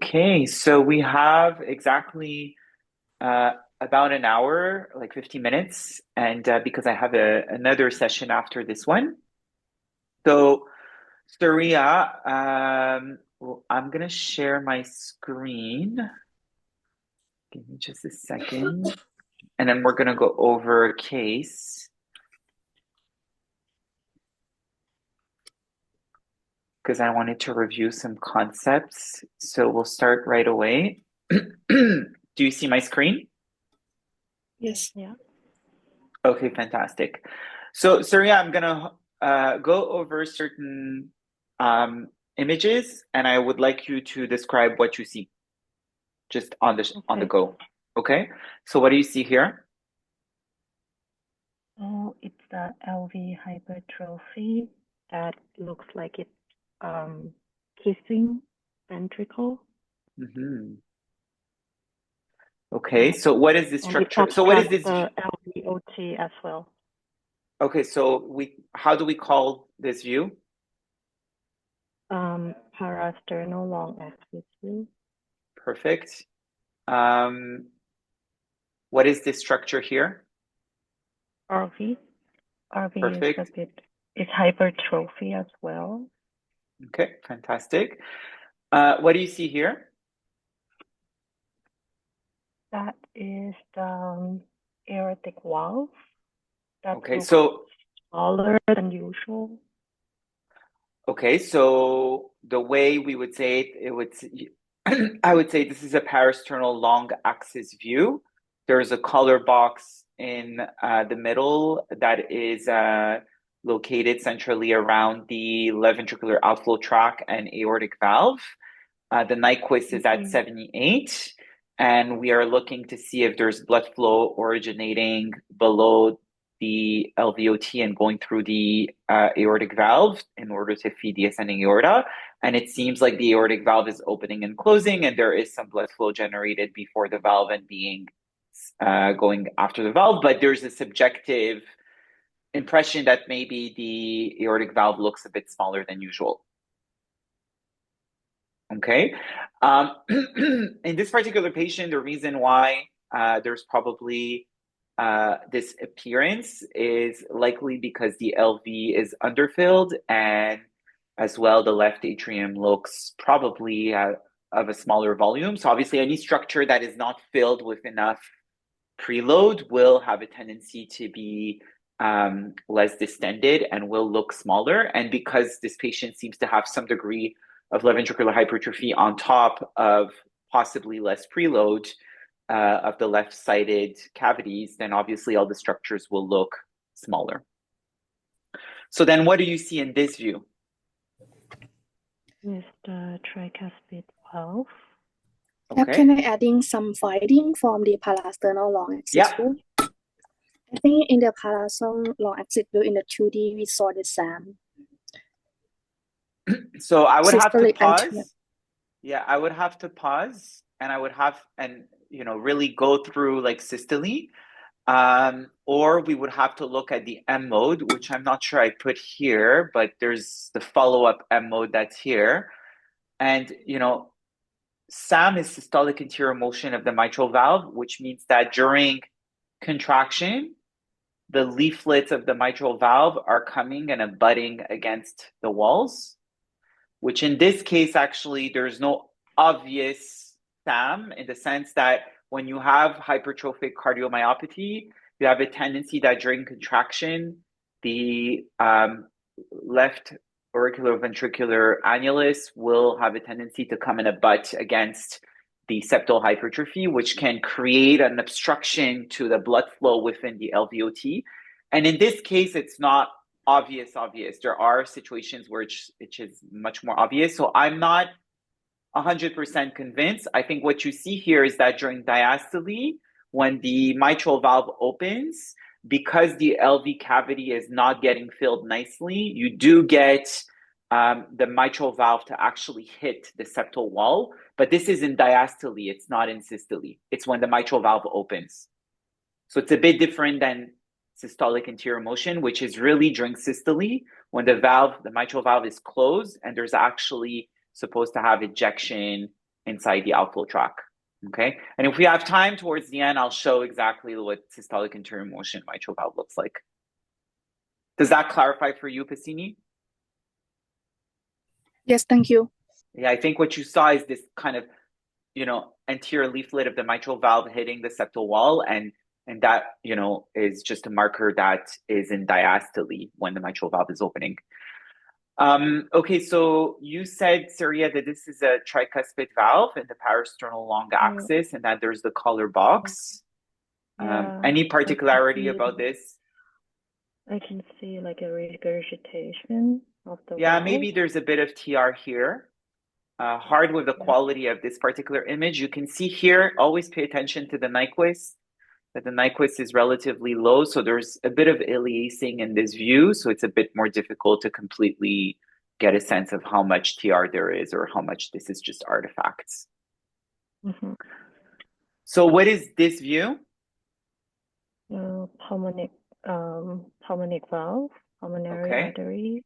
Okay, so we have exactly about an hour, like 50 minutes, and because I have another session after this one. So, Surya, well, I'm gonna share my screen. Give me just a second, and then we're gonna go over a case because I wanted to review some concepts. So we'll start right away. Do you see my screen? Yes. Yeah. Okay, fantastic. So, Surya, I'm gonna go over certain images, and I would like you to describe what you see just on the Okay. go. Okay? So, what do you see here? So it's the LV hypertrophy that looks like it's kissing ventricle. Hmm. Okay, so what is the And it structure? So, what is obstructs this view? the LVOT as well. Okay, so how do we call this view? Parasternal long axis view. Perfect. Um, what is this structure here? RV. RV is a Perfect. bit, it's hypertrophy as well. Okay, fantastic. What do you see here? That is the aortic valve that Okay, looks so smaller than usual. Okay, so the way we would say it, I would say this is a parasternal long axis view. There's a color box in the middle that is located centrally around the left ventricular outflow tract and aortic valve. The Nyquist is at 78, and we are looking to see if there's blood flow originating below the LVOT and going through the aortic valve in order to feed the ascending aorta. And it seems like the aortic valve is opening and closing, and there is some blood flow generated before the valve and being going after the valve. But there's a subjective impression that maybe the aortic valve looks a bit smaller than usual. Okay. In this particular patient, the reason why there's probably this appearance is likely because the LV is underfilled, and as well, the left atrium looks probably of a smaller volume. So obviously, any structure that is not filled with enough preload will have a tendency to be less distended and will look smaller. And because this patient seems to have some degree of left ventricular hypertrophy on top of possibly less preload of the left-sided cavities, then obviously all the structures will look smaller. So then what do you see in this view? Is the tricuspid valve. Okay. Can I add in some finding from the parasternal long axis view? I think in the parasternal long axis view in the 2D we saw the SAM. So I would have to Systolic pause. anterior. Yeah, I would have to pause, and I would have really go through like systole. Or we would have to look at the M mode, which I'm not sure I put here, but there's the follow-up M mode that's here. And SAM is systolic anterior motion of the mitral valve, which means that during contraction, the leaflets of the mitral valve are coming and abutting against the walls, which in this case, actually, there's no obvious SAM in the sense that when you have hypertrophic cardiomyopathy, you have a tendency that during contraction, the left auriculoventricular annulus will have a tendency to come and abut against the septal hypertrophy, which can create an obstruction to the blood flow within the LVOT. And in this case, it's not obvious. There are situations where it is much more obvious. So I'm not 100% convinced. I think what you see here is that during diastole, when the mitral valve opens, because the LV cavity is not getting filled nicely, you do get the mitral valve to actually hit the septal wall. But this is in diastole, it's not in systole. It's when the mitral valve opens. So it's a bit different than systolic anterior motion, which is really during systole, when the mitral valve is closed and there's actually supposed to have ejection inside the outflow tract. Okay, and if we have time towards the end, I'll show exactly what systolic interior motion mitral valve looks like. Does that clarify for you, Pacini? Yes, thank you. Yeah, I think what you saw is this kind of, anterior leaflet of the mitral valve hitting the septal wall, and that, is just a marker that is in diastole when the mitral valve is opening. Okay, so you said, Surya, that this is a tricuspid valve in the parasternal long axis, and that there's the color box. Any particularity about this? I can see like a regurgitation of the Yeah, valve. maybe there's a bit of TR here. Hard with the quality of this particular image. You can see here, always pay attention to the Nyquist, that the Nyquist is relatively low. So there's a bit of aliasing in this view. So it's a bit more difficult to completely get a sense of how much TR there is or how much this is just artifacts. Mm-hmm. So what is this view? Pulmonic valve, pulmonary artery,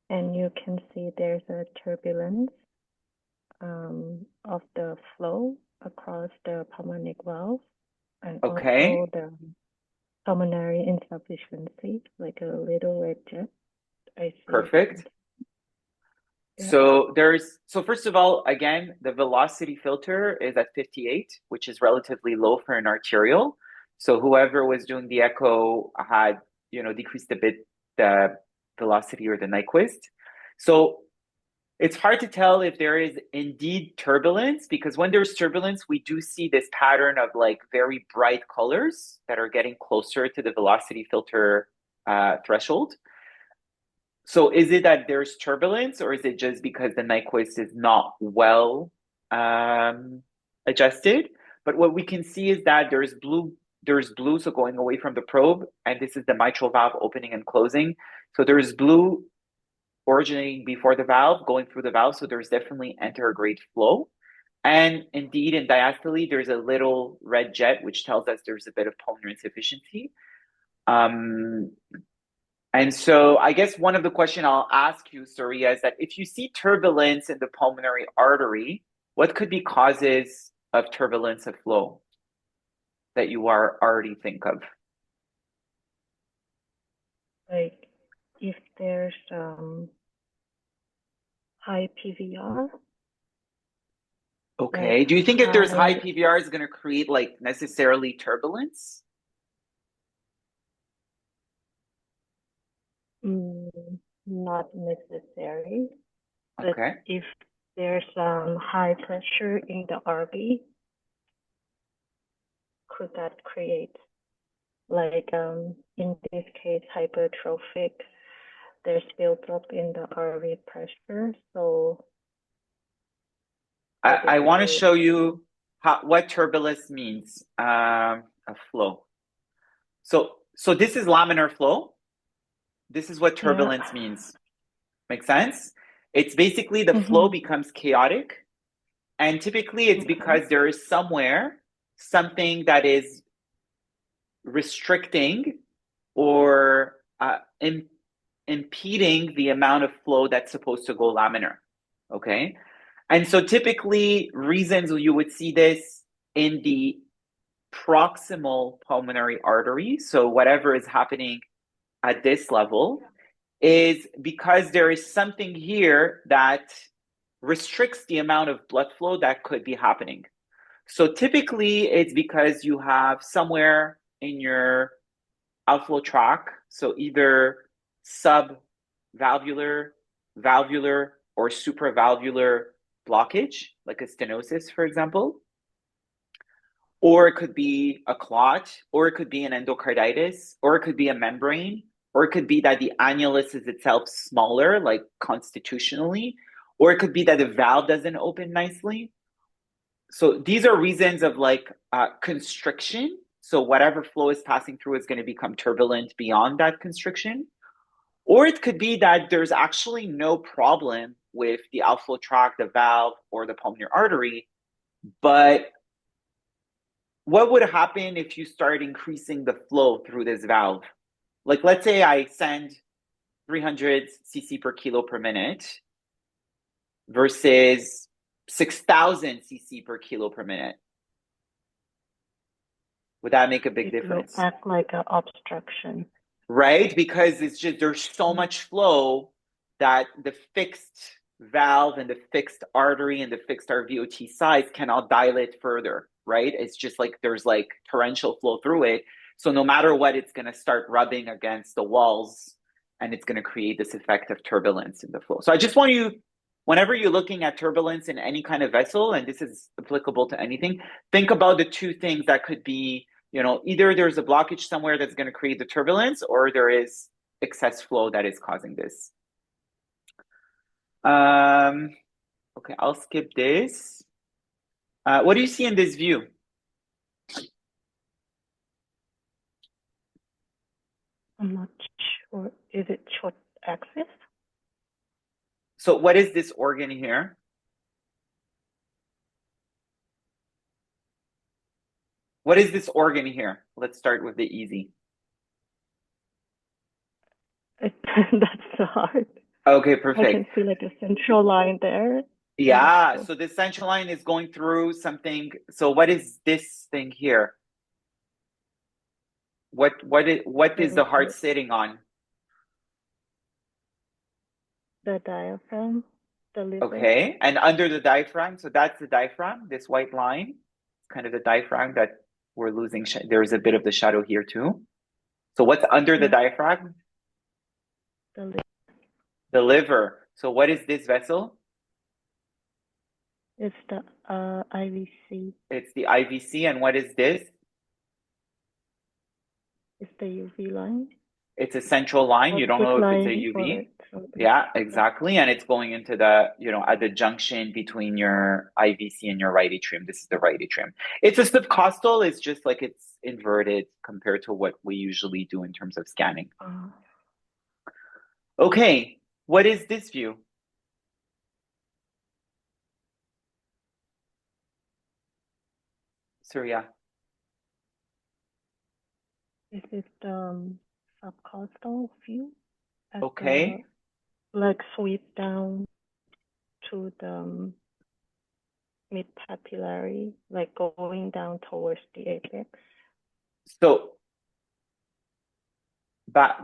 and you can see there's a turbulence of the flow across the pulmonic valve, and also the pulmonary insufficiency, like a little red jet. I see. Perfect. So first of all, again, the velocity filter is at 58, which is relatively low for an arterial. So whoever was doing the echo had, decreased a bit the velocity or the Nyquist. So it's hard to tell if there is indeed turbulence, because when there's turbulence, we do see this pattern of like very bright colors that are getting closer to the velocity filter threshold. So is it that there's turbulence, or is it just because the Nyquist is not well adjusted? But what we can see is that there's blue, so going away from the probe, and this is the mitral valve opening and closing. So there's blue originating before the valve, going through the valve, so there's definitely anterograde flow. And indeed, in diastole, there's a little red jet, which tells us there's a bit of pulmonary insufficiency. And so I guess one of the questions I'll ask you, Surya, is that if you see turbulence in the pulmonary artery, what could be causes of turbulence of flow that you already think of? Like if there's high PVR. Okay. Do you think if there's high PVR, is going to create like necessarily turbulence? Not necessary. But Okay. if there's high pressure in the RV, could that create, like in this case, hypertrophic? There's build-up in the RV pressure, so I want to show you what turbulence means, a flow. So this is laminar flow. This is what turbulence means. Make sense? It's basically the flow becomes chaotic, and typically it's because there is something that is restricting or impeding the amount of flow that's supposed to go laminar. Okay? And so typically reasons you would see this in the proximal pulmonary artery, so whatever is happening at this level, is because there is something here that restricts the amount of blood flow that could be happening. So typically it's because you have somewhere in your outflow tract, so either subvalvular, valvular, or supravalvular blockage, like a stenosis, for example, or it could be a clot, or it could be an endocarditis, or it could be a membrane, or it could be that the annulus is itself smaller, like constitutionally, or it could be that the valve doesn't open nicely. So these are reasons of like constriction. So whatever flow is passing through is going to become turbulent beyond that constriction. Or it could be that there's actually no problem with the outflow tract, the valve, or the pulmonary artery, but what would happen if you start increasing the flow through this valve? Like, let's say I send 300 cc per kilo per minute versus 6,000 cc per kilo per minute. Would that make a big difference? It will act like an obstruction. Right? Because it's just, there's so much flow that the fixed valve and the fixed artery and the fixed RVOT size cannot dilate further, right? It's just like there's like torrential flow through it. So no matter what, it's going to start rubbing against the walls and it's going to create this effect of turbulence in the flow. So I just want you, whenever you're looking at turbulence in any kind of vessel, and this is applicable to anything, think about the two things that could be, you know, either there's a blockage somewhere that's going to create the turbulence, or there is excess flow that is causing this. Okay, I'll skip this. What do you see in this view? I'm not sure. Is it short axis? So what is this organ here? What is this organ here? Let's start with the easy. That's so hard. Okay, perfect. I can see like a central line there. Yeah, so this central line is going through something. So what is this thing here? What is the heart sitting on? The diaphragm, the liver. Okay, and under the diaphragm, so that's the diaphragm, this white line. It's kind of the diaphragm that we're losing. There's a bit of the shadow here too. So what's under the diaphragm? The liver. The liver. So what is this vessel? It's the IVC. It's the IVC, and what is this? It's the UV line. It's a central line. You don't know if it's a UV. Yeah, exactly. And it's going into the, you know, at the junction between your IVC and your right atrium. This is the right atrium. It's a subcostal. It's just like it's inverted compared to what we usually do in terms of scanning. Okay, what is this view? Surya. This is the subcostal view. Okay. Like sweep down to the mid-papillary, like going down towards the apex. So back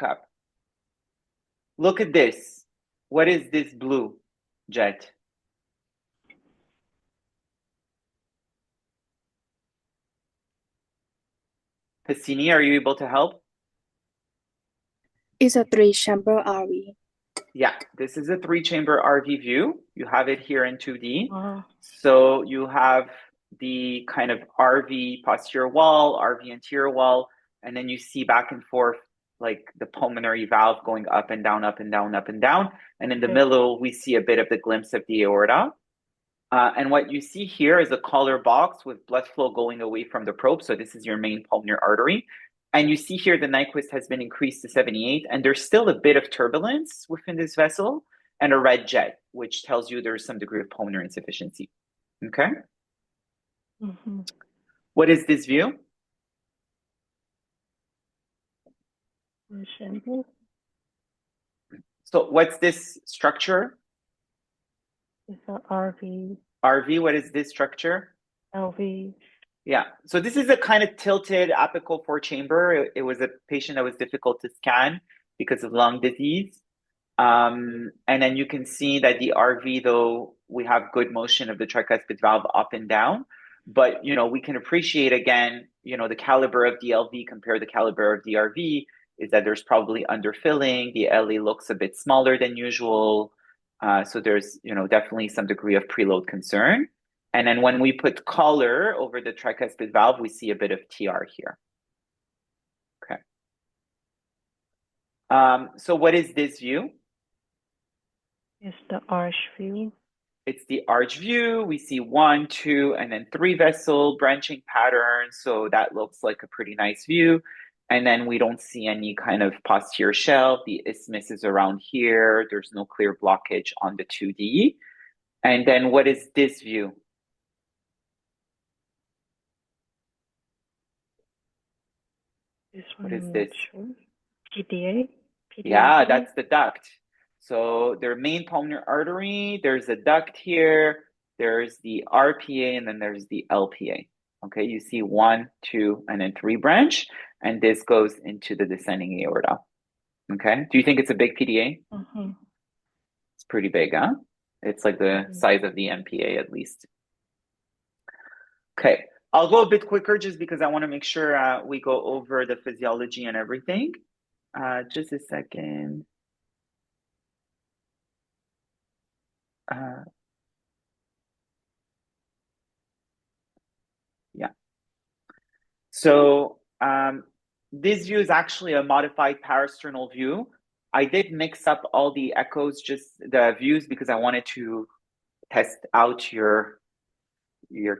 up. Look at this. What is this blue jet? Hassini, are you able to help? It's a 3-chamber RV. Yeah, this is a 3-chamber RV view. You have it here in 2D. So you have the kind of RV posterior wall, RV anterior wall, and then you see back and forth like the pulmonary valve going up and down, up and down, up and down. And in the middle, we see a bit of the glimpse of the aorta. And what you see here is a collar box with blood flow going away from the probe. So this is your main pulmonary artery. And you see here the Nyquist has been increased to 78, and there's still a bit of turbulence within this vessel and a red jet, which tells you there's some degree of pulmonary insufficiency. Okay? What is this view? So what's this structure? It's an RV. RV, what is this structure? LV. Yeah, so this is a kind of tilted apical 4-chamber. It was a patient that was difficult to scan because of lung disease. And then you can see that the RV, though, we have good motion of the tricuspid valve up and down. But, you know, we can appreciate, again, you know, the caliber of the LV compared to the caliber of the RV is that there's probably underfilling. The LA looks a bit smaller than usual. So there's, you know, definitely some degree of preload concern. And then when we put collar over the tricuspid valve, we see a bit of TR here. Okay. So what is this view? It's the arch view. It's the arch view. We see 1, 2, and then 3 vessel branching patterns. So that looks like a pretty nice view. And then we don't see any kind of posterior shelf. The isthmus is around here. There's no clear blockage on the 2D. And then what is this view? This one, what is this? sure. PDA? Yeah, that's the duct. So their main pulmonary artery, there's a duct here, there's the RPA, and then there's the LPA. Okay, you see 1, 2, and then 3 branch, and this goes into the descending aorta. Okay, do you think it's a big PDA? Mm-hmm. It's pretty big, huh? It's like the size of the MPA at least. Okay, I'll go a bit quicker just because I want to make sure we go over the physiology and everything. Just a second. Yeah. So this view is actually a modified parasternal view. I did mix up all the echoes, just the views, because I wanted to test out your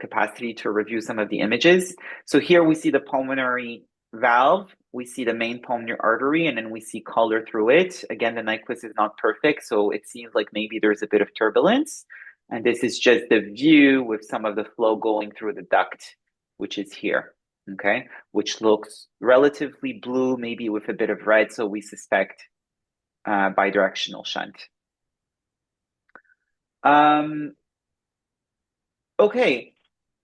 capacity to review some of the images. So here we see the pulmonary valve, we see the main pulmonary artery, and then we see color through it. Again, the Nyquist is not perfect, so it seems like maybe there's a bit of turbulence. And this is just the view with some of the flow going through the duct, which is here, okay? Which looks relatively blue, maybe with a bit of red, so we suspect bidirectional shunt. Okay,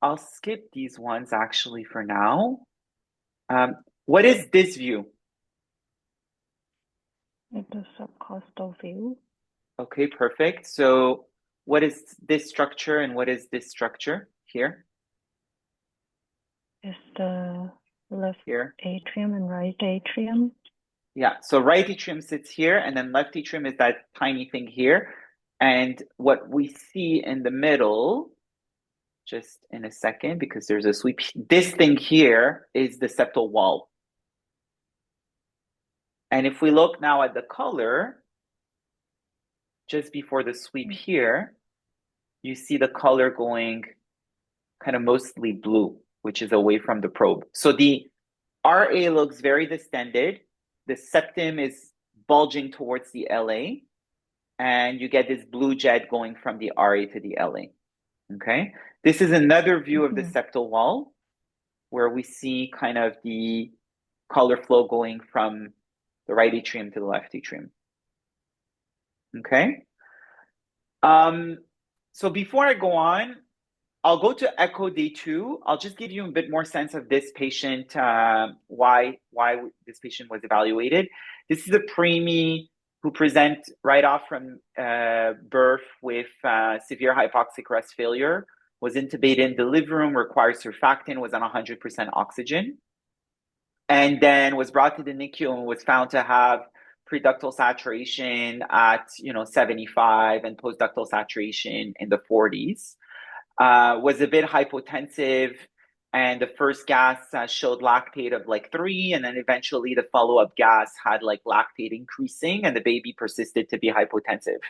I'll skip these ones actually for now. What is this view? It's a subcostal view. Okay, perfect. So what is this structure and what is this structure here? It's the left here. Atrium and right atrium. Yeah, so right atrium sits here, and then left atrium is that tiny thing here. And what we see in the middle, just in a second, because there's a sweep, this thing here is the septal wall. And if we look now at the color, just before the sweep here, you see the color going kind of mostly blue, which is away from the probe. So the RA looks very distended. The septum is bulging towards the LA, and you get this blue jet going from the RA to the LA. Okay, this is another view of the septal wall, where we see kind of the color flow going from the right atrium to the left atrium. Okay. So before I go on, I'll go to echo day 2. I'll just give you a bit more sense of this patient, why this patient was evaluated. This is a preemie who present right off from birth with severe hypoxic rest failure, was intubated in the living room, required surfactant, was on 100% oxygen, and then was brought to the NICU and was found to have preductal saturation at 75 and postductal saturation in the 40s. Was a bit hypotensive, and the first gas showed lactate of like 3, and then eventually the follow-up gas had like lactate increasing, and the baby persisted to be hypotensive.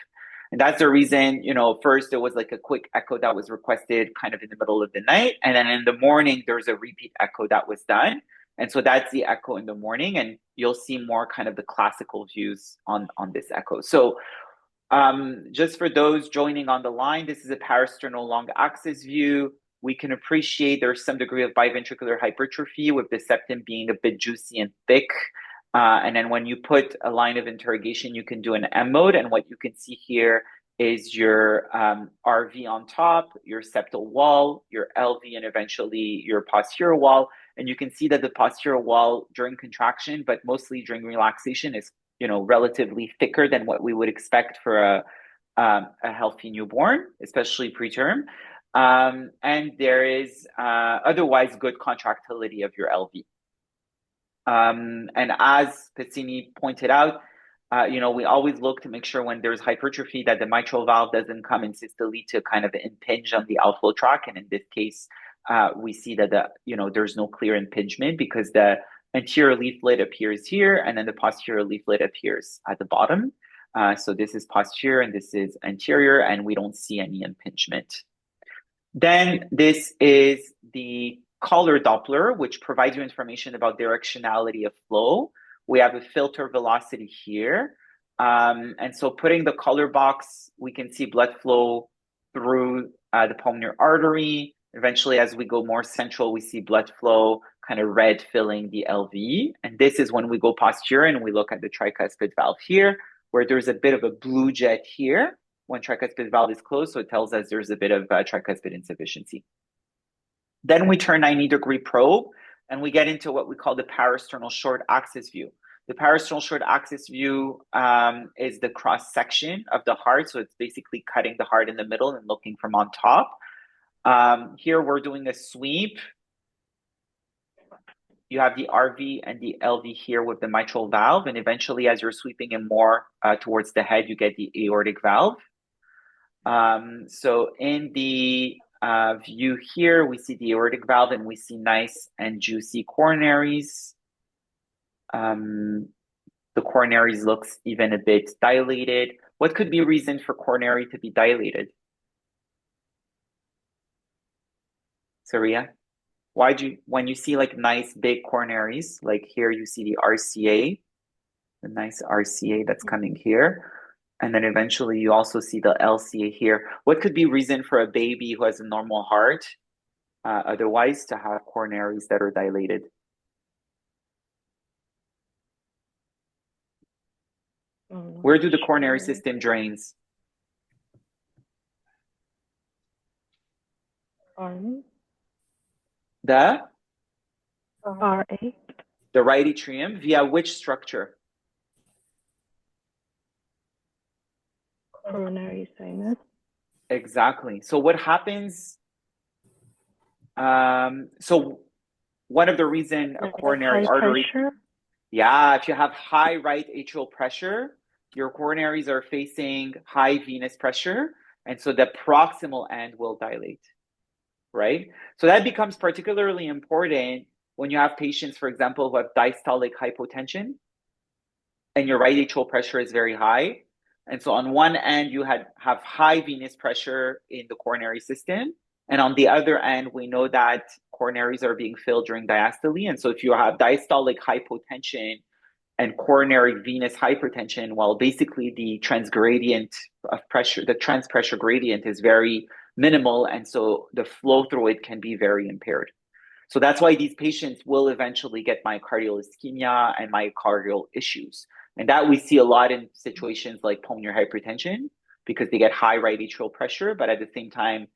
And that's the reason, first there was like a quick echo that was requested kind of in the middle of the night, and then in the morning there's a repeat echo that was done. And so that's the echo in the morning, and you'll see more kind of the classical views on this echo. So just for those joining on the line, this is a parasternal long axis view. We can appreciate there's some degree of biventricular hypertrophy, with the septum being a bit juicy and thick. And then when you put a line of interrogation, you can do an M mode. And what you can see here is your RV on top, your septal wall, your LV, and eventually your posterior wall. And you can see that the posterior wall during contraction, but mostly during relaxation, is relatively thicker than what we would expect for a healthy newborn, especially preterm. And there is otherwise good contractility of your LV. And as Pacini pointed out, we always look to make sure when there's hypertrophy that the mitral valve doesn't come in systole to kind of impinge on the outflow tract. And in this case, we see that there's no clear impingement because the anterior leaflet appears here, and then the posterior leaflet appears at the bottom. So this is posterior and this is anterior, and we don't see any impingement. Then this is the color Doppler, which provides you information about directionality of flow. We have a filter velocity here. And so putting the color box, we can see blood flow through the pulmonary artery. Eventually, as we go more central, we see blood flow kind of red filling the LV. And this is when we go posterior and we look at the tricuspid valve here. where there's a bit of a blue jet here when tricuspid valve is closed. So it tells us there's a bit of tricuspid insufficiency. Then we turn 90-degree probe and we get into what we call the parasternal short axis view. The parasternal short axis view is the cross section of the heart. So it's basically cutting the heart in the middle and looking from on top. Here we're doing a sweep. You have the RV and the LV here with the mitral valve. And eventually, as you're sweeping in more towards the head, you get the aortic valve. So in the view here, we see the aortic valve and we see nice and juicy coronaries. The coronaries looks even a bit dilated. What could be a reason for coronary to be dilated? Saria? When you see like nice big coronaries, like here you see the RCA, the nice RCA that's coming here. And then eventually you also see the LCA here. What could be reason for a baby who has a normal heart otherwise to have coronaries that are dilated? Where do the coronary system drains? The RA. The right atrium via which structure? Coronary sinus. Exactly. So what happens? So one of the reason a coronary artery. Pressure? Yeah, if you have high right atrial pressure, your coronaries are facing high venous pressure, and so the proximal end will dilate, right? So that becomes particularly important when you have patients, for example, who have diastolic hypotension, and your right atrial pressure is very high. And so on one end, you have high venous pressure in the coronary system. And on the other end, we know that coronaries are being filled during diastole. And so if you have diastolic hypotension and coronary venous hypertension, well, basically the transgradient of pressure, the transpressure gradient is very minimal. And so the flow through it can be very impaired. So that's why these patients will eventually get myocardial ischemia and myocardial issues. And that we see a lot in situations like pulmonary hypertension because they get high right atrial pressure, but at the same time,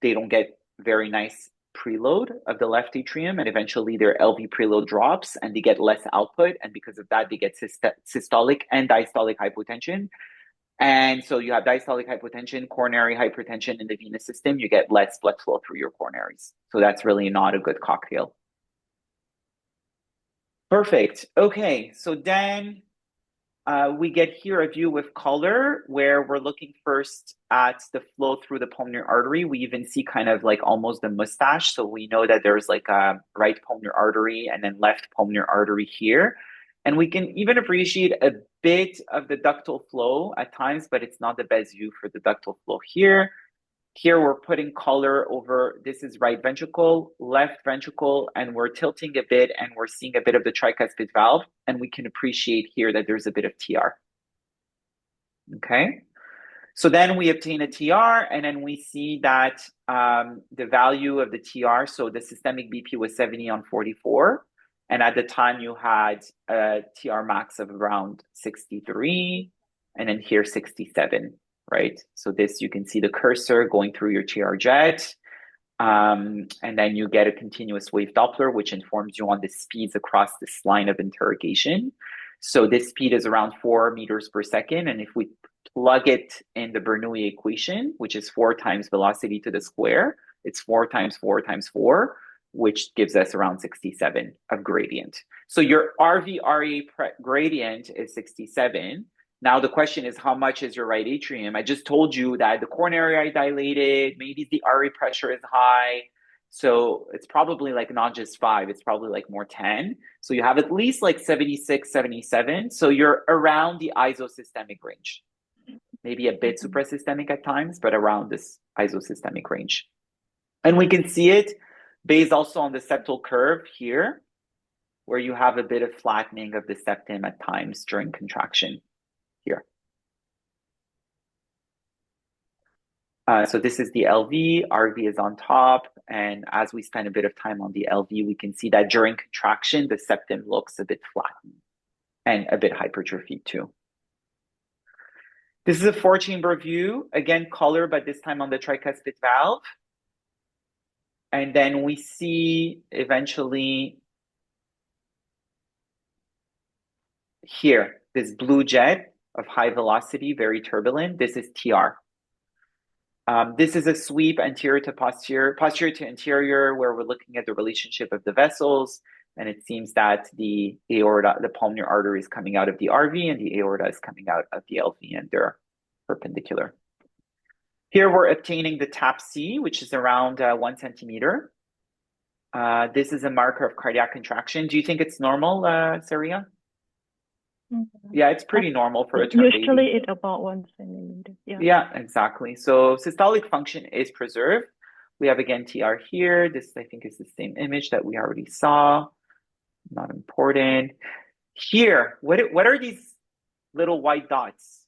they don't get very nice preload of the left atrium, and eventually their LV preload drops and they get less output. And because of that, they get systolic and diastolic hypotension. And so you have diastolic hypotension, coronary hypertension in the venous system, you get less blood flow through your coronaries. So that's really not a good cocktail. Perfect. Okay, so then we get here a view with color where we're looking first at the flow through the pulmonary artery. We even see kind of like almost the mustache. So we know that there's like a right pulmonary artery and then left pulmonary artery here. And we can even appreciate a bit of the ductal flow at times, but it's not the best view for the ductal flow here. Here we're putting color over, this is right ventricle, left ventricle, and we're tilting a bit and we're seeing a bit of the tricuspid valve, and we can appreciate here that there's a bit of TR. Okay, so then we obtain a TR and then we see that the value of the TR, so the systemic BP was 70 on 44. And at the time you had a TR max of around 63 and then here 67. Right? So this, you can see the cursor going through your TR jet. And then you get a continuous wave Doppler, which informs you on the speeds across this line of interrogation. So this speed is around 4 meters per second. And if we plug it in the Bernoulli equation, which is 4 times velocity to the square, it's 4 times 4 times 4, which gives us around 67 of gradient. So your RV-RA gradient is 67. Now the question is, how much is your right atrium? I just told you that the coronary are dilated, maybe the RA pressure is high. So it's probably like not just 5, it's probably like more 10. So you have at least like 76, 77. So you're around the isosystemic range. Maybe a bit suprasystemic at times, but around this isosystemic range. And we can see it based also on the septal curve here, where you have a bit of flattening of the septum at times during contraction here. So this is the LV, RV is on top, and as we spend a bit of time on the LV, we can see that during contraction, the septum looks a bit flattened and a bit hypertrophied too. This is a 4-chamber view, again, color, but this time on the tricuspid valve. And then we see eventually here, this blue jet of high velocity, very turbulent. This is TR. This is a sweep anterior to posterior, posterior to anterior, where we're looking at the relationship of the vessels. And it seems that the aorta, the pulmonary artery is coming out of the RV and the aorta is coming out of the LV, and they're perpendicular. Here we're obtaining the TAP-C, which is around 1 centimeter. This is a marker of cardiac contraction. Do you think it's normal, Saria? Yeah, it's pretty normal for a term baby. Usually it's about 1 centimeter. Yeah, exactly. So systolic function is preserved. We have again TR here. This, I think, is the same image that we already saw. Not important. Here, what are these little white dots?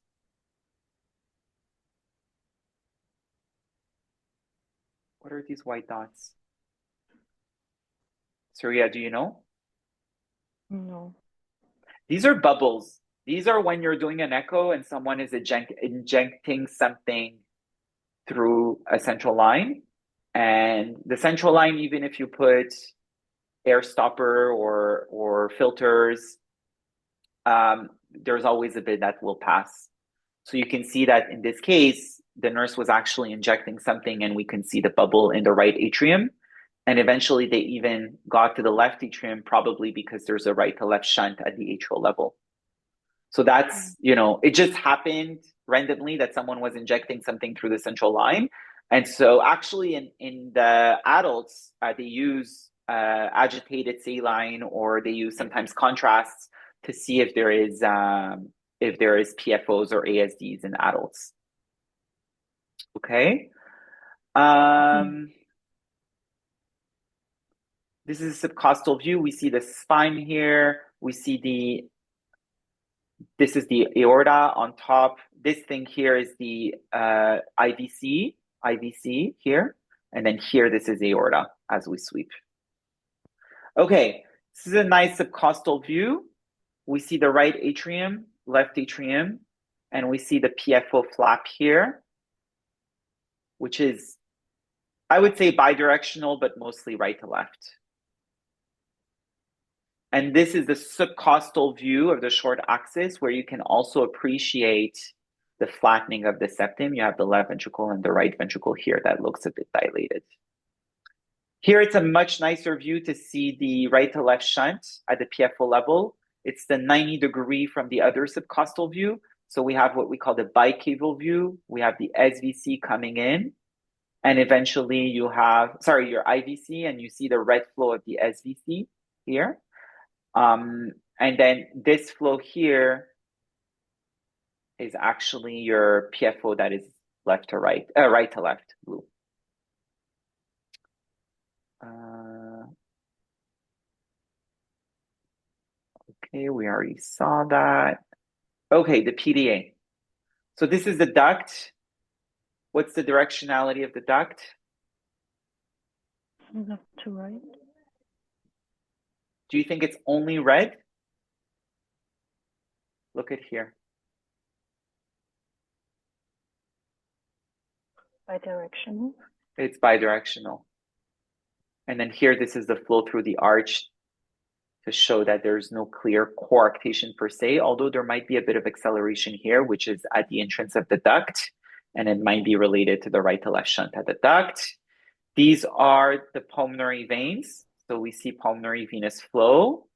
What are these white dots? Surya, do you know? No. These are bubbles. These are when you're doing an echo and someone is injecting something through a central line. And the central line, even if you put air stopper or filters, there's always a bit that will pass. So you can see that in this case, the nurse was actually injecting something, and we can see the bubble in the right atrium. And eventually they even got to the left atrium, probably because there's a right to left shunt at the atrial level. So that's, it just happened randomly that someone was injecting something through the central line. And so actually in the adults, they use agitated saline, or they use sometimes contrasts to see if there is PFOs or ASDs in adults. Okay. This is a subcostal view. We see the spine here. We see this is the aorta on top. This thing here is the IVC here. And then here, this is aorta as we sweep. Okay, this is a nice subcostal view. We see the right atrium, left atrium, and we see the PFO flap here, which is, I would say, bidirectional, but mostly right to left. And this is the subcostal view of the short axis, where you can also appreciate the flattening of the septum. You have the left ventricle and the right ventricle here that looks a bit dilated. Here, it's a much nicer view to see the right to left shunt at the PFO level. It's the 90-degree from the other subcostal view. So we have what we call the bicaval view. We have the SVC coming in, and eventually you have, your IVC, and you see the red flow of the SVC here. And then this flow here is actually your PFO that is left to right, right to left, blue. Okay, we already saw that. Okay, the PDA. So this is the duct. What's the directionality of the duct? Left to right. Do you think it's only red? Look at here. Bidirectional. It's bidirectional. And then here, this is the flow through the arch to show that there's no clear coarctation per se, although there might be a bit of acceleration here, which is at the entrance of the duct, and it might be related to the right to left shunt at the duct. These are the pulmonary veins. So we see pulmonary venous flow,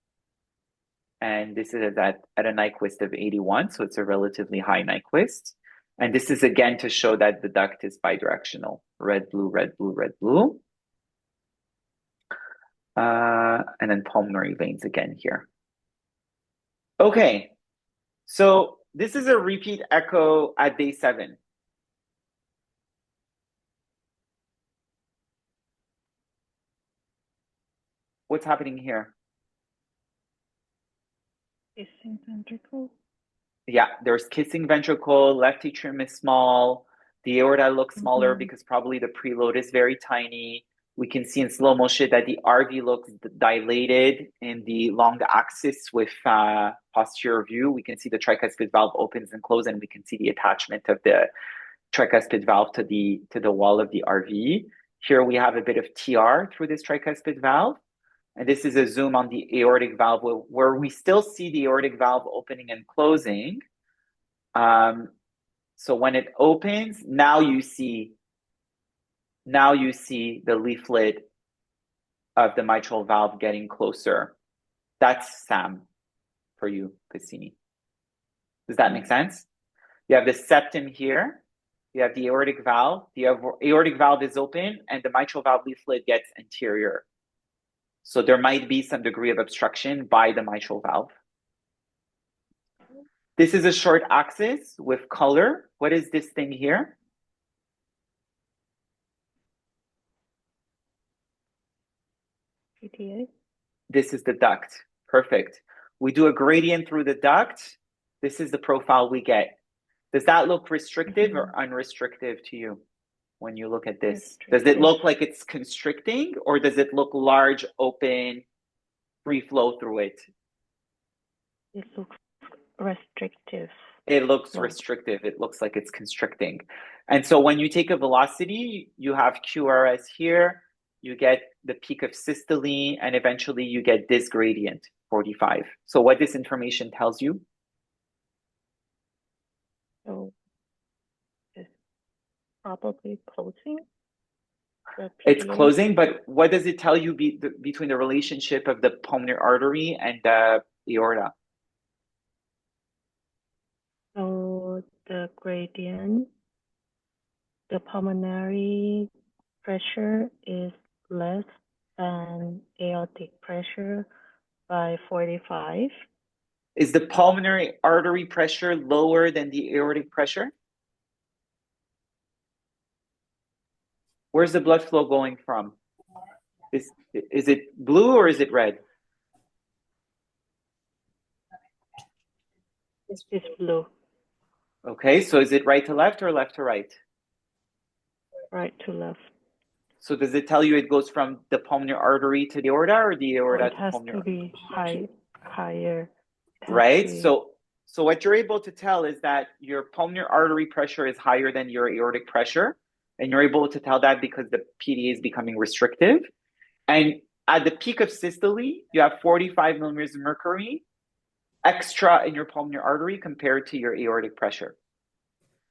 and this is at a Nyquist of 81, so it's a relatively high Nyquist. And this is again to show that the duct is bidirectional, red, blue, red, blue, red, blue. And then pulmonary veins again here. Okay, so this is a repeat echo at day 7. What's happening here? Kissing ventricle. Yeah, there's kissing ventricle, left atrium is small, the aorta looks smaller because probably the preload is very tiny. We can see in slow motion that the RV looks dilated in the long axis with posterior view. We can see the tricuspid valve opens and closes, and we can see the attachment of the tricuspid valve to the wall of the RV. Here we have a bit of TR through this tricuspid valve. And this is a zoom on the aortic valve where we still see the aortic valve opening and closing. So when it opens, now you see the leaflet of the mitral valve getting closer. That's SAM for you, Cassini. Does that make sense? You have the septum here. You have the aortic valve. The aortic valve is open, and the mitral valve leaflet gets anterior. So there might be some degree of obstruction by the mitral valve. This is a short axis with color. What is this thing here? PTA. This is the duct. Perfect. We do a gradient through the duct. This is the profile we get. Does that look restrictive or unrestrictive to you when you look at this? Does it look like it's constricting, or does it look large, open, free flow through it? It looks restrictive. It looks restrictive. It looks like it's constricting. And so when you take a velocity, you have QRS here, you get the peak of systole, and eventually you get this gradient, 45. So what this information tells you? So it's probably closing. It's closing, but what does it tell you between the relationship of the pulmonary artery and the aorta? So the gradient, the pulmonary pressure is less than aortic pressure by 45. Is the pulmonary artery pressure lower than the aortic pressure? Where's the blood flow going from? Is it blue or is it red? It's blue. Okay, so is it right to left or left to right? Right to left. So does it tell you it goes from the pulmonary artery to the aorta or the aorta to pulmonary? It has to be higher. Right, so what you're able to tell is that your pulmonary artery pressure is higher than your aortic pressure, and you're able to tell that because the PDA is becoming restrictive. And at the peak of systole, you have 45 millimeters of mercury extra in your pulmonary artery compared to your aortic pressure.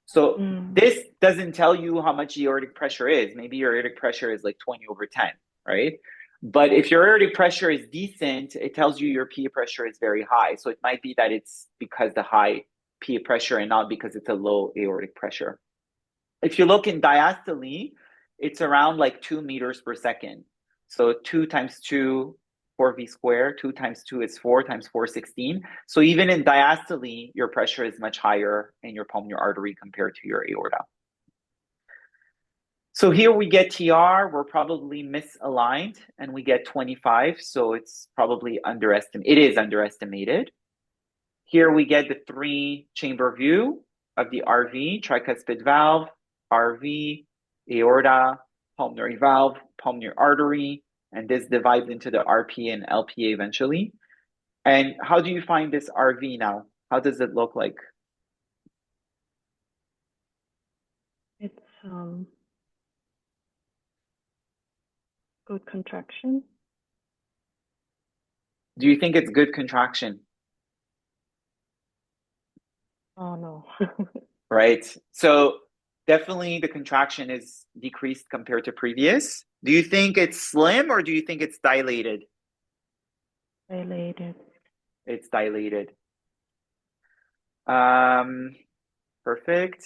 So this doesn't tell you how much aortic pressure is. Maybe your aortic pressure is like 20/10, right? But if your aortic pressure is decent, it tells you your PA pressure is very high. So it might be that it's because the high PA pressure and not because it's a low aortic pressure. If you look in diastole, it's around like 2 meters per second. So 2 times 2, 4V squared, 2 times 2 is 4 times 4, 16. So even in diastole, your pressure is much higher in your pulmonary artery compared to your aorta. So here we get TR, we're probably misaligned, and we get 25, so it's probably underestimated. It is underestimated. Here we get the 3-chamber view of the RV, tricuspid valve, RV, aorta, pulmonary valve, pulmonary artery, and this divides into the RP and LPA eventually. And how do you find this RV now? How does it look like? It's good contraction. Do you think it's good contraction? Oh, no. Right. So definitely the contraction is decreased compared to previous. Do you think it's slim or do you think it's dilated? Dilated. It's dilated. Perfect.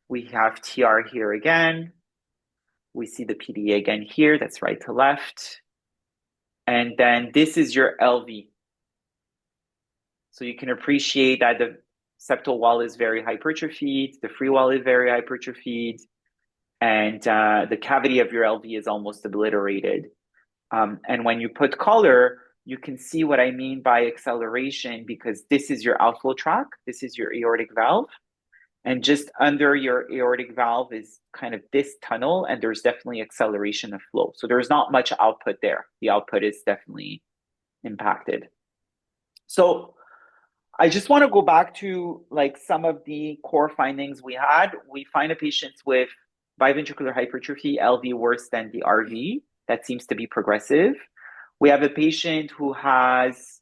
We have TR here again. We see the PDA again here. That's right to left. And then this is your LV. So you can appreciate that the septal wall is very hypertrophied. The free wall is very hypertrophied. And the cavity of your LV is almost obliterated. And when you put color, you can see what I mean by acceleration because this is your outflow tract. This is your aortic valve. And just under your aortic valve is kind of this tunnel, and there's definitely acceleration of flow. So there's not much output there. The output is definitely impacted. So I just want to go back to like some of the core findings we had. We find a patient with biventricular hypertrophy, LV worse than the RV. That seems to be progressive. We have a patient who has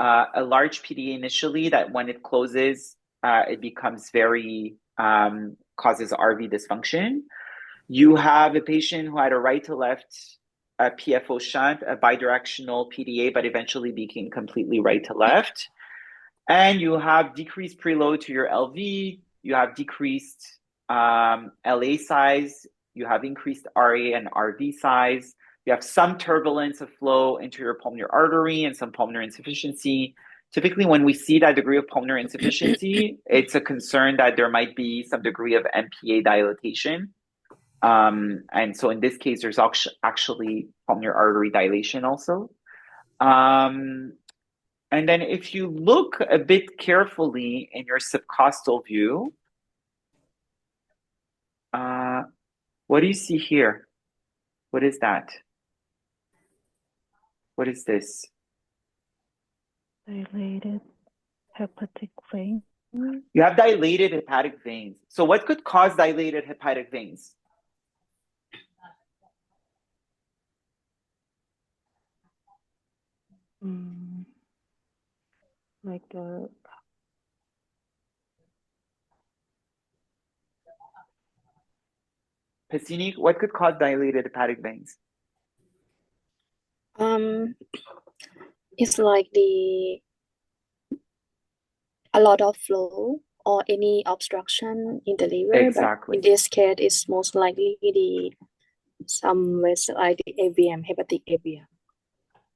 a large PDA initially that when it closes, it becomes very, causes RV dysfunction. You have a patient who had a right to left PFO shunt, a bidirectional PDA, but eventually became completely right to left. And you have decreased preload to your LV, you have decreased LA size, you have increased RA and RV size, you have some turbulence of flow into your pulmonary artery and some pulmonary insufficiency. Typically, when we see that degree of pulmonary insufficiency, it's a concern that there might be some degree of MPA dilatation. And so in this case, there's actually pulmonary artery dilation also. And then if you look a bit carefully in your subcostal view, what do you see here? What is that? What is this? Dilated hepatic vein. You have dilated hepatic veins. So what could cause dilated hepatic veins? Like the Pacini, what could cause dilated hepatic veins? It's like a lot of flow or any obstruction in the liver. Exactly. But in this case, it's most likely some vessel like the AVM, hepatic AVM.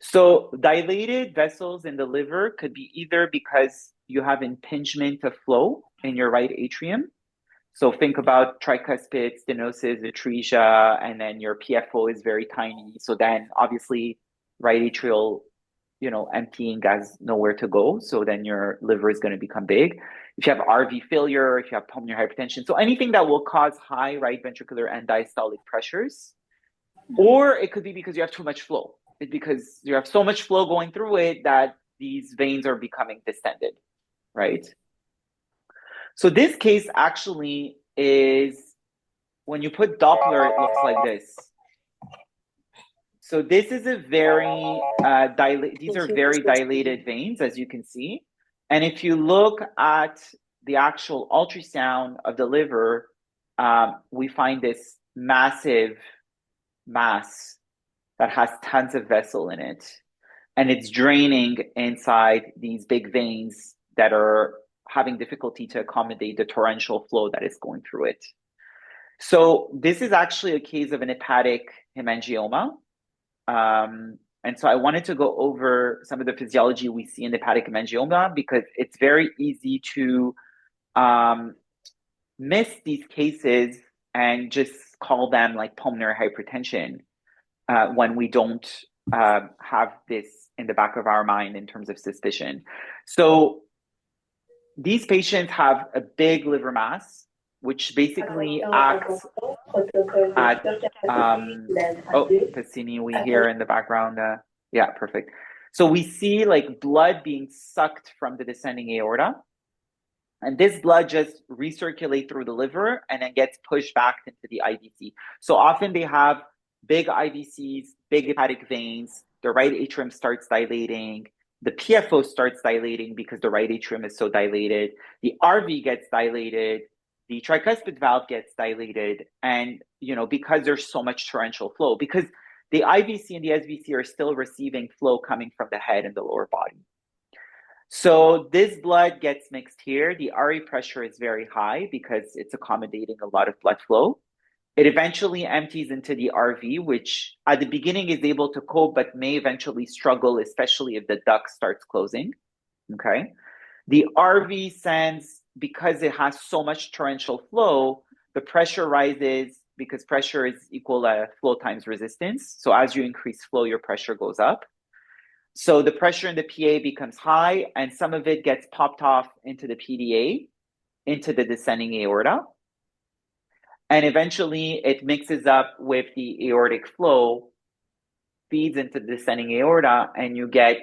So dilated vessels in the liver could be either because you have impingement of flow in your right atrium. So think about tricuspid stenosis, atresia, and then your PFO is very tiny. So then obviously right atrial, emptying has nowhere to go. So then your liver is going to become big. If you have RV failure, if you have pulmonary hypertension, so anything that will cause high right ventricular and diastolic pressures, or it could be because you have too much flow. It's because you have so much flow going through it that these veins are becoming distended, right? So this case actually is, when you put Doppler, it looks like this. So this is a very these are very dilated veins, as you can see. And if you look at the actual ultrasound of the liver, we find this massive mass that has tons of vessel in it. And it's draining inside these big veins that are having difficulty to accommodate the torrential flow that is going through it. So this is actually a case of an hepatic hemangioma. And so I wanted to go over some of the physiology we see in the hepatic hemangioma because it's very easy to miss these cases and just call them like pulmonary hypertension when we don't have this in the back of our mind in terms of suspicion. So these patients have a big liver mass, which basically acts at, Pacini, we hear in the background. Yeah, perfect. So we see like blood being sucked from the descending aorta. And this blood just recirculates through the liver and then gets pushed back into the IVC. So often they have big IVCs, big hepatic veins, the right atrium starts dilating, the PFO starts dilating because the right atrium is so dilated, the RV gets dilated, the tricuspid valve gets dilated, and because there's so much torrential flow, because the IVC and the SVC are still receiving flow coming from the head and the lower body. So this blood gets mixed here. The RA pressure is very high because it's accommodating a lot of blood flow. It eventually empties into the RV, which at the beginning is able to cope, but may eventually struggle, especially if the duct starts closing, okay? The RV sends, because it has so much torrential flow, the pressure rises because pressure is equal to flow times resistance. So as you increase flow, your pressure goes up. So the pressure in the PA becomes high, and some of it gets popped off into the PDA. into the descending aorta. And eventually it mixes up with the aortic flow, feeds into the descending aorta, and you get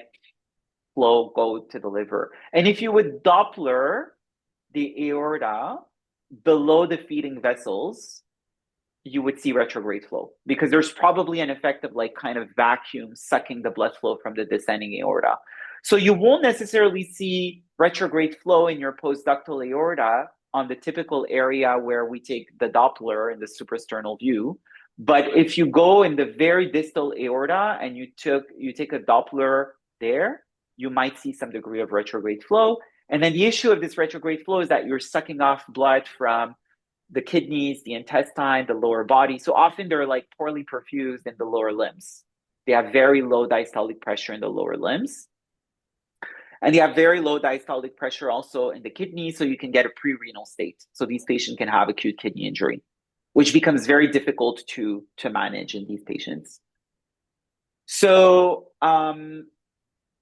flow go to the liver. And if you would Doppler the aorta below the feeding vessels, you would see retrograde flow, because there's probably an effect of like kind of vacuum sucking the blood flow from the descending aorta. So you won't necessarily see retrograde flow in your postductal aorta on the typical area where we take the Doppler in the suprasternal view. But if you go in the very distal aorta and you take a Doppler there, you might see some degree of retrograde flow. And then the issue of this retrograde flow is that you're sucking off blood from the kidneys, the intestine, the lower body. So often they're like poorly perfused in the lower limbs. They have very low diastolic pressure in the lower limbs. And they have very low diastolic pressure also in the kidneys, so you can get a pre-renal state. So these patients can have acute kidney injury, which becomes very difficult to manage in these patients. So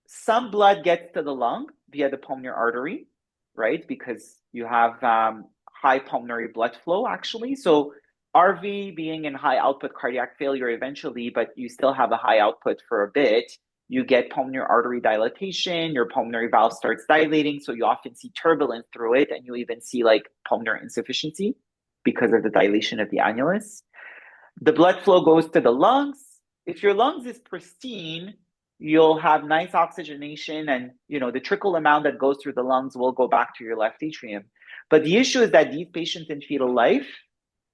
some blood gets to the lung via the pulmonary artery, right? Because you have high pulmonary blood flow, actually. So RV being in high output cardiac failure eventually, but you still have a high output for a bit, you get pulmonary artery dilatation, your pulmonary valve starts dilating, so you often see turbulence through it, and you even see like pulmonary insufficiency because of the dilation of the annulus. The blood flow goes to the lungs. If your lungs is pristine, you'll have nice oxygenation, and the trickle amount that goes through the lungs will go back to your left atrium. But the issue is that these patients in fetal life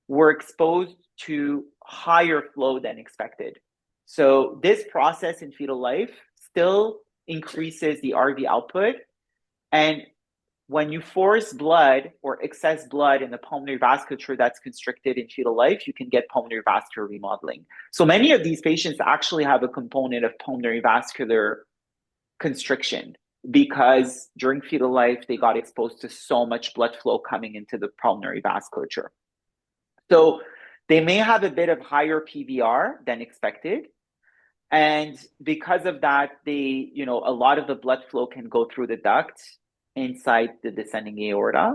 were exposed to higher flow than expected. So this process in fetal life still increases the RV output. And when you force blood or excess blood in the pulmonary vasculature that's constricted in fetal life, you can get pulmonary vascular remodeling. So many of these patients actually have a component of pulmonary vascular constriction because during fetal life, they got exposed to so much blood flow coming into the pulmonary vasculature. So they may have a bit of higher PVR than expected. And because of that, a lot of the blood flow can go through the duct inside the descending aorta.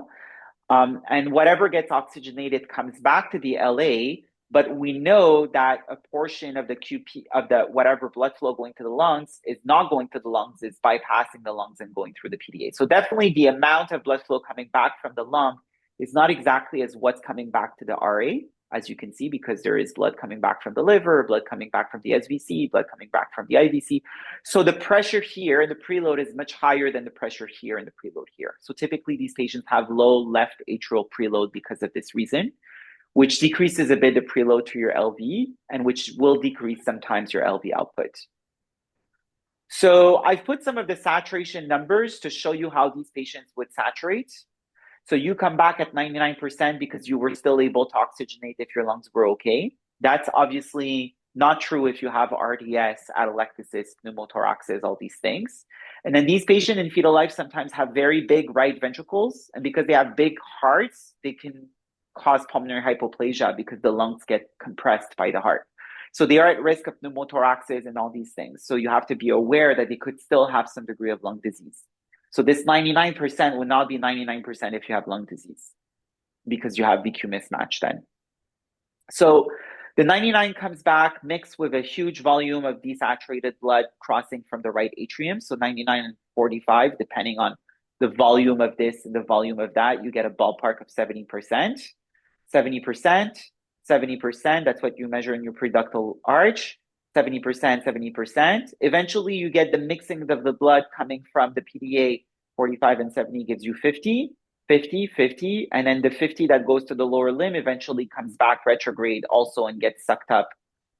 And whatever gets oxygenated comes back to the LA, but we know that a portion of the QP of the whatever blood flow going to the lungs is not going to the lungs, is bypassing the lungs and going through the PDA. So definitely the amount of blood flow coming back from the lung is not exactly as what's coming back to the RA, as you can see, because there is blood coming back from the liver, blood coming back from the SVC, blood coming back from the IVC. So the pressure here in the preload is much higher than the pressure here in the preload here. So typically these patients have low left atrial preload because of this reason, which decreases a bit the preload to your LV and which will decrease sometimes your LV output. So I've put some of the saturation numbers to show you how these patients would saturate. So you come back at 99% because you were still able to oxygenate if your lungs were okay. That's obviously not true if you have RDS, atelectasis, pneumothoraxis, all these things. And then these patients in fetal life sometimes have very big right ventricles. And because they have big hearts, they can cause pulmonary hypoplasia because the lungs get compressed by the heart. So they are at risk of pneumothoraxis and all these things. So you have to be aware that they could still have some degree of lung disease. So this 99% would not be 99% if you have lung disease because you have VQ mismatch then. So the 99 comes back mixed with a huge volume of desaturated blood crossing from the right atrium. So 99 and 45, depending on the volume of this and the volume of that, you get a ballpark of 70%. 70%, 70%, that's what you measure in your preductal arch. 70%, 70%. Eventually, you get the mixing of the blood coming from the PDA. 45 and 70 gives you 50, 50, 50. And then the 50 that goes to the lower limb eventually comes back retrograde also and gets sucked up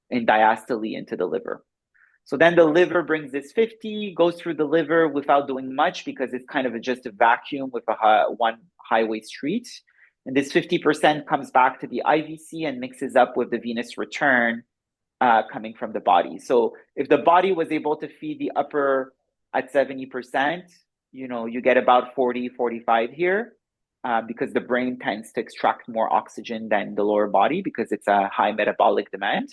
in diastole into the liver. So then the liver brings this 50, goes through the liver without doing much because it's kind of just a vacuum with one highway street. And this 50% comes back to the IVC and mixes up with the venous return coming from the body. So if the body was able to feed the upper at 70%, you get about 40, 45 here because the brain tends to extract more oxygen than the lower body because it's a high metabolic demand.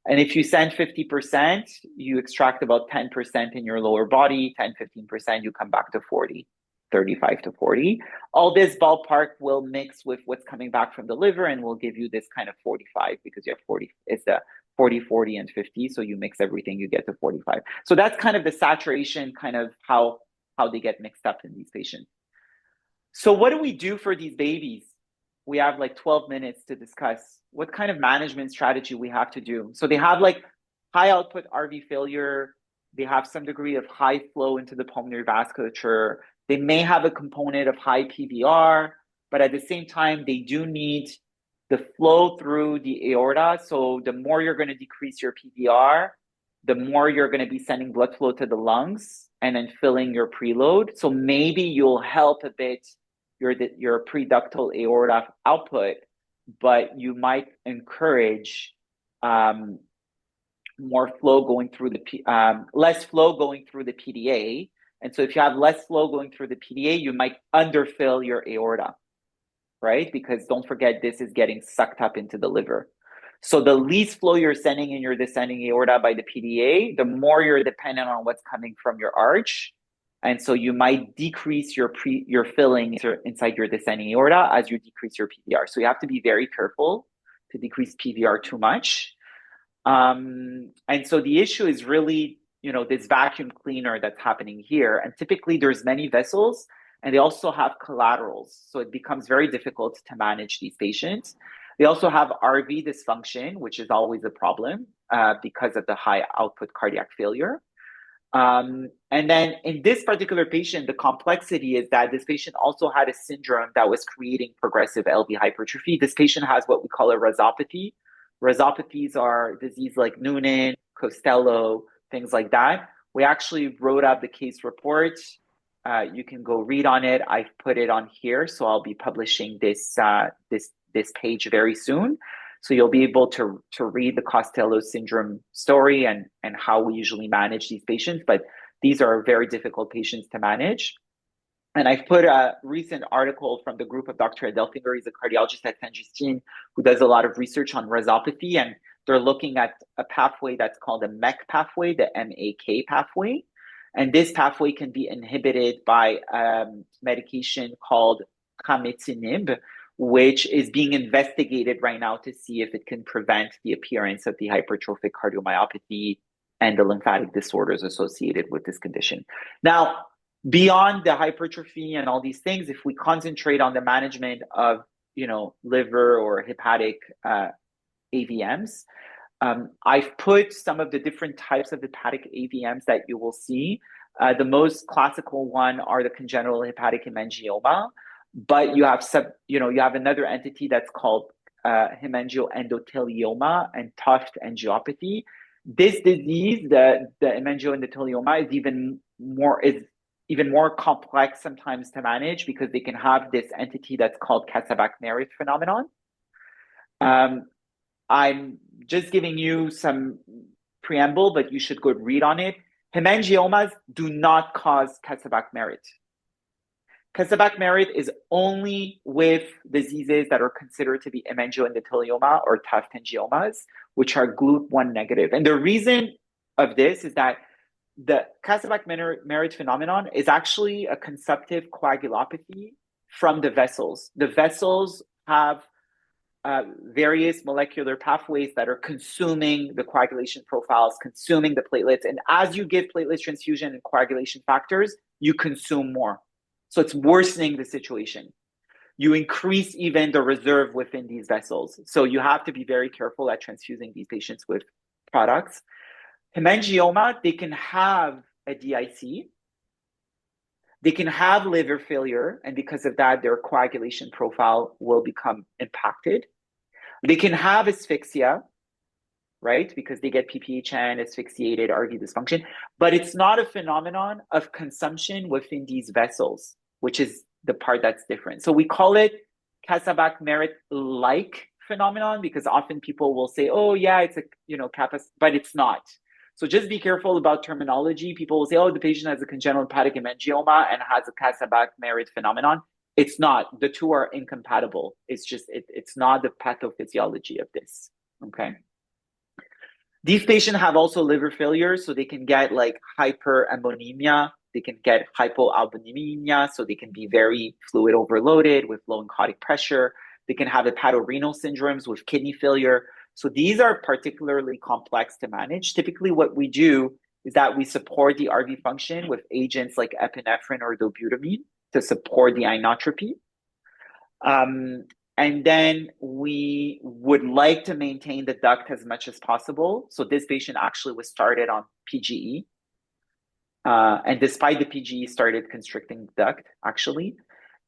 And if you send 50%, you extract about 10% in your lower body, 10, 15%, you come back to 40. 35 to 40. All this ballpark will mix with what's coming back from the liver and will give you this kind of 45 because you have 40, it's the 40, 40, and 50. So you mix everything, you get to 45. So that's kind of the saturation, kind of how they get mixed up in these patients. So what do we do for these babies? We have like 12 minutes to discuss what kind of management strategy we have to do. So they have like high output RV failure. They have some degree of high flow into the pulmonary vasculature. They may have a component of high PVR, but at the same time, they do need the flow through the aorta. So the more you're going to decrease your PVR, the more you're going to be sending blood flow to the lungs and then filling your preload. So maybe you'll help a bit your preductal aorta output, but you might encourage more flow going through the less flow going through the PDA. And so if you have less flow going through the PDA, you might underfill your aorta, right? Because don't forget, this is getting sucked up into the liver. So the least flow you're sending in your descending aorta by the PDA, the more you're dependent on what's coming from your arch. And so you might decrease your filling inside your descending aorta as you decrease your PVR. So you have to be very careful to decrease PVR too much. And so the issue is really, this vacuum cleaner that's happening here. And typically there's many vessels and they also have collaterals. So it becomes very difficult to manage these patients. They also have RV dysfunction, which is always a problem because of the high output cardiac failure. And then in this particular patient, the complexity is that this patient also had a syndrome that was creating progressive LV hypertrophy. This patient has what we call a rhizopathy. Rhizopathies are disease like Noonan, Costello, things like that. We actually wrote up the case report. You can go read on it. I've put it on here, so I'll be publishing this page very soon. So you'll be able to read the Costello syndrome story and how we usually manage these patients. But these are very difficult patients to manage. And I've put a recent article from the group of Dr. Adelfinger. He's a cardiologist at Saint Justine who does a lot of research on rhizopathy. And they're looking at a pathway that's called the MEK pathway, the MAK pathway. And this pathway can be inhibited by medication called camitinib, which is being investigated right now to see if it can prevent the appearance of the hypertrophic cardiomyopathy and the lymphatic disorders associated with this condition. Now, beyond the hypertrophy and all these things, if we concentrate on the management of, liver or hepatic AVMs, I've put some of the different types of hepatic AVMs that you will see. The most classical one are the congenital hepatic hemangioma, but you have another entity that's called hemangioendothelioma and tuft angiopathy. This disease, the hemangioendothelioma, is even more complex sometimes to manage because they can have this entity that's called Kasabach-Merritt phenomenon. I'm just giving you some preamble, but you should go read on it. Hemangiomas do not cause Kasabach-Merritt. Kasabach-Merritt is only with diseases that are considered to be hemangioendothelioma or tuft angiomas, which are GLUT1 negative. And the reason of this is that the Kasabach-Merritt phenomenon is actually a consumptive coagulopathy from the vessels. The vessels have various molecular pathways that are consuming the coagulation profiles, consuming the platelets. And as you give platelet transfusion and coagulation factors, you consume more. So it's worsening the situation. You increase even the reserve within these vessels. So you have to be very careful at transfusing these patients with products. Hemangioma, they can have a DIC. They can have liver failure, and because of that, their coagulation profile will become impacted. They can have asphyxia, right? Because they get PPHN, asphyxiated, RV dysfunction, but it's not a phenomenon of consumption within these vessels, which is the part that's different. So we call it Kasabach-Merritt-like phenomenon because often people will say, oh yeah, it's a, kappa, but it's not. So just be careful about terminology. People will say, oh, the patient has a congenital hepatic hemangioma and has a Kasabach-Merritt phenomenon. It's not. The two are incompatible. It's just, it's not the pathophysiology of this, okay? These patients have also liver failure, so they can get like hyperammonemia. They can get hypoalbuminemia, so they can be very fluid overloaded with low oncotic pressure. They can have hepatorenal syndromes with kidney failure. So these are particularly complex to manage. Typically, what we do is that we support the RV function with agents like epinephrine or dobutamine to support the inotropy. And then we would like to maintain the duct as much as possible. So this patient actually was started on PGE. And despite the PGE, started constricting the duct, actually.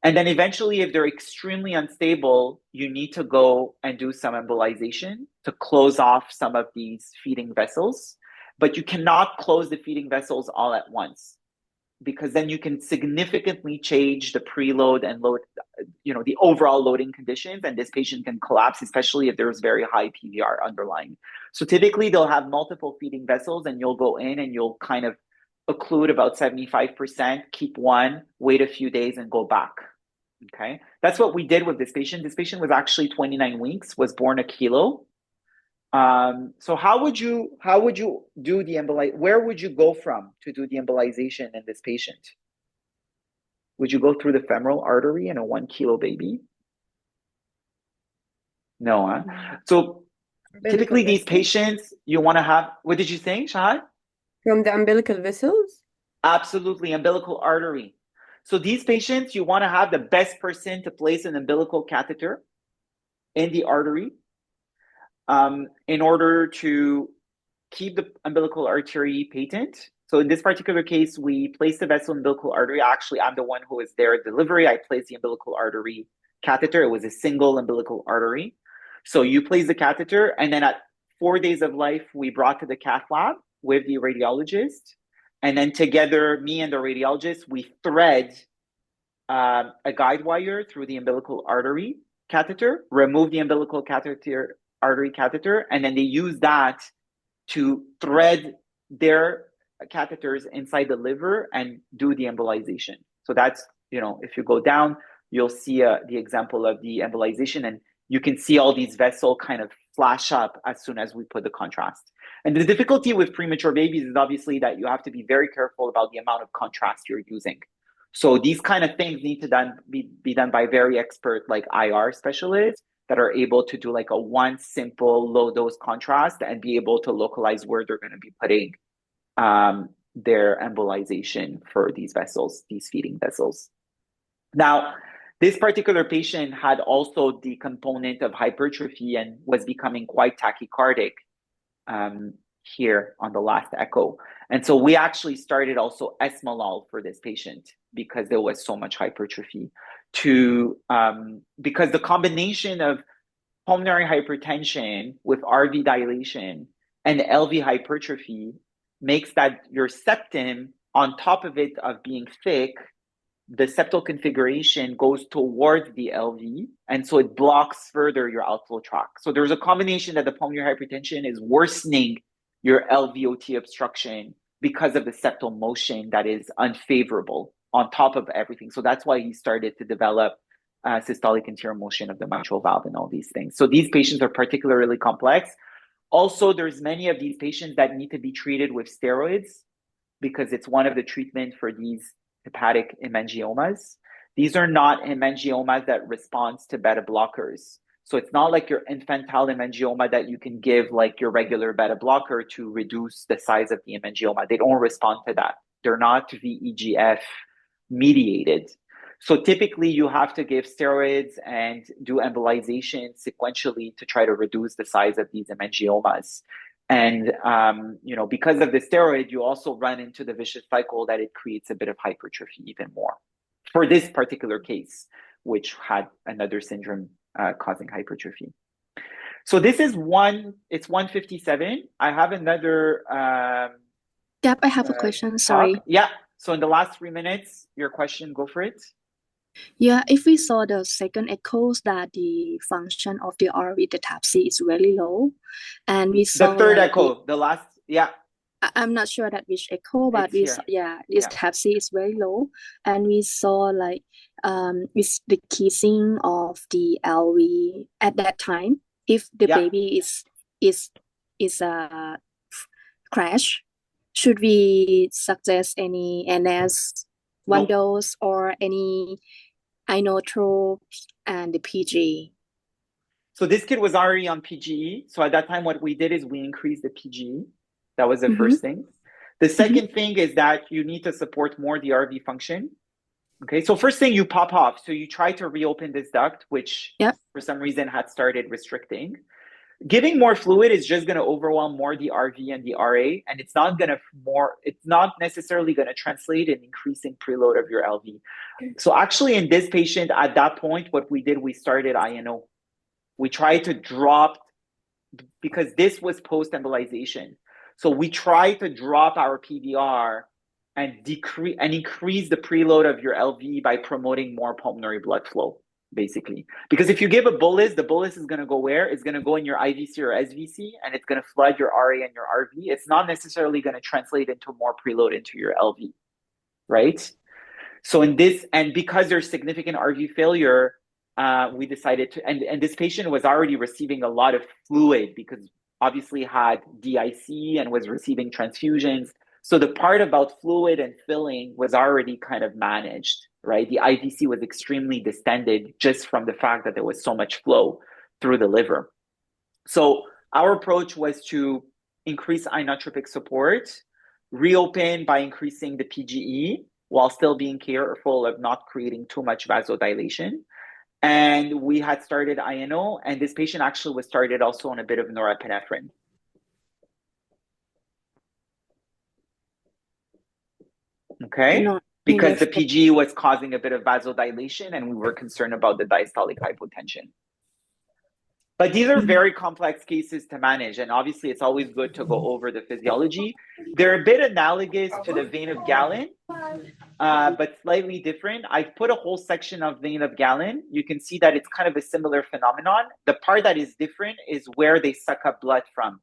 And then eventually, if they're extremely unstable, you need to go and do some embolization to close off some of these feeding vessels. But you cannot close the feeding vessels all at once, because then you can significantly change the preload and load, the overall loading conditions, and this patient can collapse, especially if there's very high PVR underlying. So typically they'll have multiple feeding vessels, and you'll go in and you'll kind of occlude about 75%, keep one, wait a few days and go back. Okay, that's what we did with this patient. This patient was actually 29 weeks, was born a kilo. So how would you do the embolization? Where would you go from to do the embolization in this patient? Would you go through the femoral artery in a 1 kilo baby? No, huh? So typically these patients, you want to have, what did you say, Shahad? From the umbilical vessels? Absolutely, umbilical artery. So these patients, you want to have the best person to place an umbilical catheter in the artery in order to keep the umbilical artery patent. So in this particular case, we placed the vessel umbilical artery. Actually, I'm the one who was there at delivery. I placed the umbilical artery catheter. It was a single umbilical artery. So you place the catheter, and then at 4 days of life, we brought to the cath lab with the radiologist. And then together, me and the radiologist, we thread a guide wire through the umbilical artery catheter, remove the umbilical artery catheter, and then they use that to thread their catheters inside the liver and do the embolization. So that's, if you go down, you'll see the example of the embolization, and you can see all these vessels kind of flash up as soon as we put the contrast. And the difficulty with premature babies is obviously that you have to be very careful about the amount of contrast you're using. So these kind of things need to be done by very expert, like IR specialists, that are able to do like a one simple low dose contrast and be able to localize where they're going to be putting their embolization for these vessels, these feeding vessels. Now, this particular patient had also the component of hypertrophy and was becoming quite tachycardic here on the last echo. And so we actually started also esmolol for this patient because there was so much hypertrophy because the combination of pulmonary hypertension with RV dilation and LV hypertrophy makes that your septum, on top of it of being thick, the septal configuration goes towards the LV, and so it blocks further your outflow tract. So there's a combination that the pulmonary hypertension is worsening your LVOT obstruction because of the septal motion that is unfavorable on top of everything. So that's why he started to develop systolic anterior motion of the mitral valve and all these things. So these patients are particularly complex. Also, there's many of these patients that need to be treated with steroids because it's one of the treatments for these hepatic hemangiomas. These are not hemangiomas that respond to beta blockers. So it's not like your infantile hemangioma that you can give like your regular beta blocker to reduce the size of the hemangioma. They don't respond to that. They're not VEGF mediated. So typically you have to give steroids and do embolization sequentially to try to reduce the size of these hemangiomas. And, because of the steroid, you also run into the vicious cycle that it creates a bit of hypertrophy even more for this particular case, which had another syndrome causing hypertrophy. So this is it's 1:57. I have another. Gab, I have a question. Sorry. Talk. Yeah. So in the last 3 minutes, your question, go for it. Yeah, if we saw the second echoes that the function of the RV, the TAPC is really low, and we saw the third echo, the last, yeah. I'm not sure that which echo, but this TAPC is very low, and we saw like with the kissing of the LV at that time, if the baby is a crash, should we suggest any NS one dose or any inotrope and the PG? So this kid was already on PGE. So at that time, what we did is we increased the PGE. That was the first thing. The second thing is that you need to support more the RV function. Okay, so first thing, you pop off. So you try to reopen this duct, which for some reason had started restricting. Giving more fluid is just going to overwhelm more the RV and the RA, and it's not necessarily going to translate in increasing preload of your LV. So actually in this patient at that point, what we did, we started INO. We tried to drop, because this was post-embolization. So we tried to drop our PVR and increase the preload of your LV by promoting more pulmonary blood flow, basically. Because if you give a bolus, the bolus is going to go where? It's going to go in your IVC or SVC, and it's going to flood your RA and your RV. It's not necessarily going to translate into more preload into your LV, right? So in this, and because there's significant RV failure, we decided to, and this patient was already receiving a lot of fluid because obviously had DIC and was receiving transfusions. So the part about fluid and filling was already kind of managed, right? The IVC was extremely distended just from the fact that there was so much flow through the liver. So our approach was to increase inotropic support, reopen by increasing the PGE while still being careful of not creating too much vasodilation. And we had started INO, and this patient actually was started also on a bit of norepinephrine. Okay, because the PG was causing a bit of vasodilation, and we were concerned about the diastolic hypotension. But these are very complex cases to manage, and obviously it's always good to go over the physiology. They're a bit analogous to the vein of Galen, but slightly different. I've put a whole section of vein of Galen. You can see that it's kind of a similar phenomenon. The part that is different is where they suck up blood from.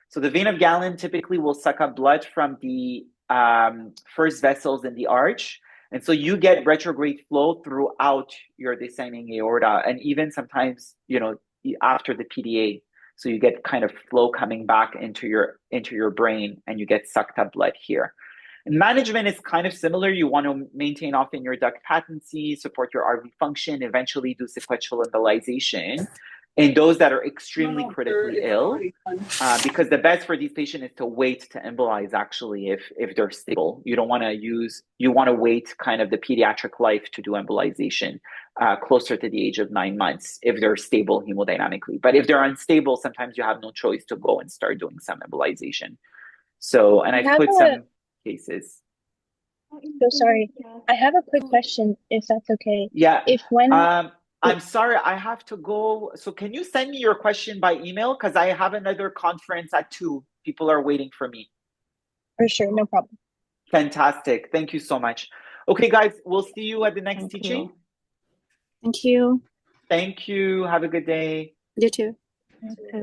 So the vein of Galen typically will suck up blood from the first vessels in the arch. And so you get retrograde flow throughout your descending aorta, and even sometimes, after the PDA. So you get kind of flow coming back into your brain, and you get sucked up blood here. And management is kind of similar. You want to maintain often your duct patency, support your RV function, eventually do sequential embolization in those that are extremely critically ill, because the best for these patients is to wait to embolize, actually, if they're stable. You want to wait kind of the pediatric life to do embolization closer to the age of 9 months if they're stable hemodynamically. But if they're unstable, sometimes you have no choice to go and start doing some embolization. So, and I've put some cases. So sorry, I have a quick question, if that's okay. Yeah. I'm sorry, I have to go. So can you send me your question by email? Because I have another conference at 2. People are waiting for me. For sure, no problem. Fantastic. Thank you so much. Okay, guys, we'll see you at the next teaching. Thank you. Thank you. Have a good day. You too. Okay.